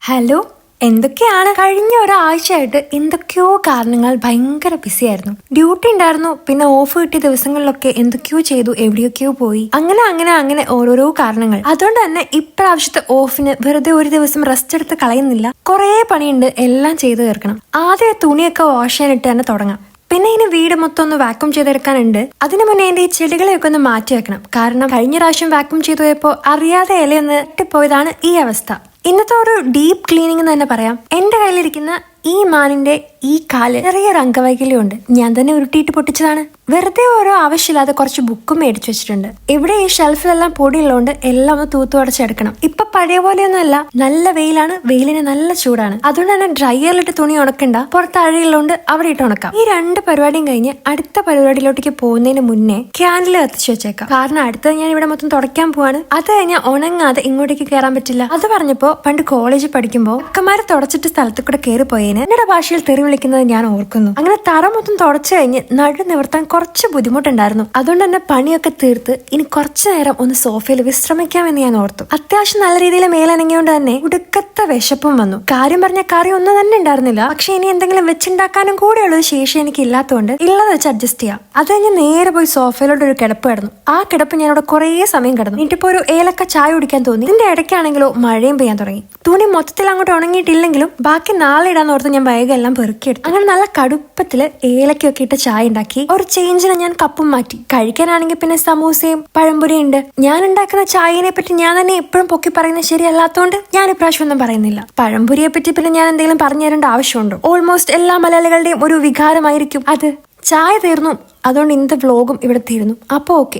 Hello, എന്തൊക്കെയാണ്? കഴിഞ്ഞ ഒരാഴ്ചയായിട്ട് എന്തൊക്കെയോ കാരണങ്ങൾ ഭയങ്കര ബിസി ആയിരുന്നു. ഡ്യൂട്ടി ഉണ്ടായിരുന്നു, പിന്നെ ഓഫ് കിട്ടിയ ദിവസങ്ങളിലൊക്കെ എന്തൊക്കെയോ ചെയ്തു, എവിടെയൊക്കെയോ പോയി, അങ്ങനെ ഓരോരോ കാരണങ്ങൾ. അതുകൊണ്ട് തന്നെ ഇപ്രാവശ്യത്തെ ഓഫിന് വെറുതെ ഒരു ദിവസം റെസ്റ്റ് എടുത്ത് കളയുന്നില്ല. കുറേ പണിയുണ്ട്, എല്ലാം ചെയ്തു തീർക്കണം. ആദ്യം തുണിയൊക്കെ വാഷ് ചെയ്യാനിട്ട് തന്നെ തുടങ്ങാം. പിന്നെ ഇനി വീട് മൊത്തം ഒന്ന് വാക്യൂം ചെയ്തെടുക്കാനുണ്ട്. അതിനു മുന്നേ എന്റെ ഈ ചെടികളെയൊക്കെ ഒന്ന് മാറ്റി വെക്കണം. കാരണം കഴിഞ്ഞ പ്രാവശ്യം വാക്യൂം ചെയ്തു പോയപ്പോ അറിയാതെ ഇലയൊന്ന് ഇട്ടിപ്പോയതാണ് ഈ അവസ്ഥ. ഇന്നത്തെ ഒരു ഡീപ്പ് ക്ലീനിങ് എന്ന് തന്നെ പറയാം. എന്റെ കയ്യിലിരിക്കുന്ന ഈ മാനിന്റെ ഈ കാല് ചെറിയൊരു അംഗവൈകല്യമുണ്ട്. ഞാൻ തന്നെ ഉരുട്ടിയിട്ട് പൊട്ടിച്ചതാണ്. വെറുതെ ഓരോ ആവശ്യമില്ലാതെ കുറച്ച് ബുക്കും മേടിച്ചു വെച്ചിട്ടുണ്ട്. ഇവിടെ ഈ ഷെൽഫിലെല്ലാം പൊടിയുള്ളതുകൊണ്ട് എല്ലാം ഒന്ന് തൂത്തുടച്ചെടുക്കണം. ഇപ്പൊ പഴയ പോലെയൊന്നും അല്ല, നല്ല വെയിലാണ്, വെയിലിന് നല്ല ചൂടാണ്. അതുകൊണ്ട് തന്നെ ഡ്രയറിലിട്ട് തുണി ഉണക്കണ്ട, പുറത്ത് അഴയുള്ളതുകൊണ്ട് അവിടെ ഇട്ട് ഉണക്കാം. ഈ രണ്ട് പരിപാടിയും കഴിഞ്ഞ് അടുത്ത പരിപാടിയിലോട്ടേക്ക് പോകുന്നതിന് മുന്നേ ക്യാൻഡിൽ കത്തിച്ചു വെച്ചേക്കാം. കാരണം അടുത്തത് ഞാൻ ഇവിടെ മൊത്തം തുടയ്ക്കാൻ പോവാണ്. അത് കഴിഞ്ഞാൽ ഉണങ്ങാതെ ഇങ്ങോട്ടേക്ക് കയറാൻ പറ്റില്ല. അത് പറഞ്ഞപ്പോ പണ്ട് കോളേജിൽ പഠിക്കുമ്പോൾ അക്കമാരെ തുടച്ചിട്ട് സ്ഥലത്ത് കൂടെ കയറി പോയേന് എന്നോട് ഭാഷയിൽ തെറി വിളിക്കുന്നത് ഞാൻ ഓർക്കുന്നു. അങ്ങനെ തറ മൊത്തം തുടച്ചു കഴിഞ്ഞ് നടു നിവർത്താൻ കുറച്ച് ബുദ്ധിമുട്ടുണ്ടായിരുന്നു. അതുകൊണ്ട് തന്നെ പണിയൊക്കെ തീർത്ത് ഇനി കുറച്ചു നേരം ഒന്ന് സോഫയിൽ വിശ്രമിക്കാമെന്ന് ഞാൻ ഓർത്തു. അത്യാവശ്യം നല്ല രീതിയിൽ മേലനങ്ങിയോണ്ട് തന്നെ ഉടുക്കത്തെ വിശപ്പും വന്നു. കാര്യം പറഞ്ഞ കറി ഒന്നും തന്നെ ഉണ്ടായിരുന്നില്ല. പക്ഷെ ഇനി എന്തെങ്കിലും വെച്ചുണ്ടാക്കാനും കൂടെയുള്ളൊരു ശേഷി എനിക്ക് ഇല്ലാത്തതുകൊണ്ട് ഉള്ളത് വെച്ച് അഡ്ജസ്റ്റ് ചെയ്യാം. അത് കഴിഞ്ഞ് നേരെ പോയി സോഫയിലോട്ട് ഒരു കിടപ്പ് കിടന്നു. ആ കിടപ്പ് ഞാൻ അവിടെ കുറേ സമയം കിടന്നു. എന്നിട്ടിപ്പോ ഒരു ഏലക്ക ചായ കുടിക്കാൻ തോന്നി. ഇതിന്റെ ഇടയ്ക്കാണെങ്കിലോ മഴയും പെയ്യാൻ തുടങ്ങി. തുണി മൊത്തത്തിൽ അങ്ങോട്ട് ഉണങ്ങിയിട്ടില്ലെങ്കിലും ബാക്കി നാളെ ഇടാന്ന് ഓർത്ത് ഞാൻ വൈകി എല്ലാം പെറുക്കിയെടുത്തു. അങ്ങനെ നല്ല കടുപ്പത്തില് ഏലക്കൊക്കെ ഇട്ട് ചായ ഉണ്ടാക്കി. ഒരു ചേഞ്ചിന് ഞാൻ കപ്പും മാറ്റി. കഴിക്കാനാണെങ്കിൽ പിന്നെ സമൂസയും പഴംപൊരിയും ഉണ്ട്. ഞാൻ ഉണ്ടാക്കുന്ന ചായനെ പറ്റി ഞാൻ തന്നെ എപ്പോഴും പൊക്കി പറയുന്നത് ശരിയല്ലാത്തതുകൊണ്ട് ഞാൻ ഇപ്രാവശ്യം ഒന്നും പറയുന്നില്ല. പഴംപൊരിയെ പറ്റി പിന്നെ ഞാൻ എന്തെങ്കിലും പറഞ്ഞു തരേണ്ട ആവശ്യമുണ്ടോ? ഓൾമോസ്റ്റ് എല്ലാ മലയാളികളുടെയും ഒരു വികാരമായിരിക്കും അത്. ചായ തീർന്നു, അതുകൊണ്ട് ഇന്നത്തെ വ്ലോഗും ഇവിടെ തീരുന്നു. അപ്പൊ ഓക്കെ.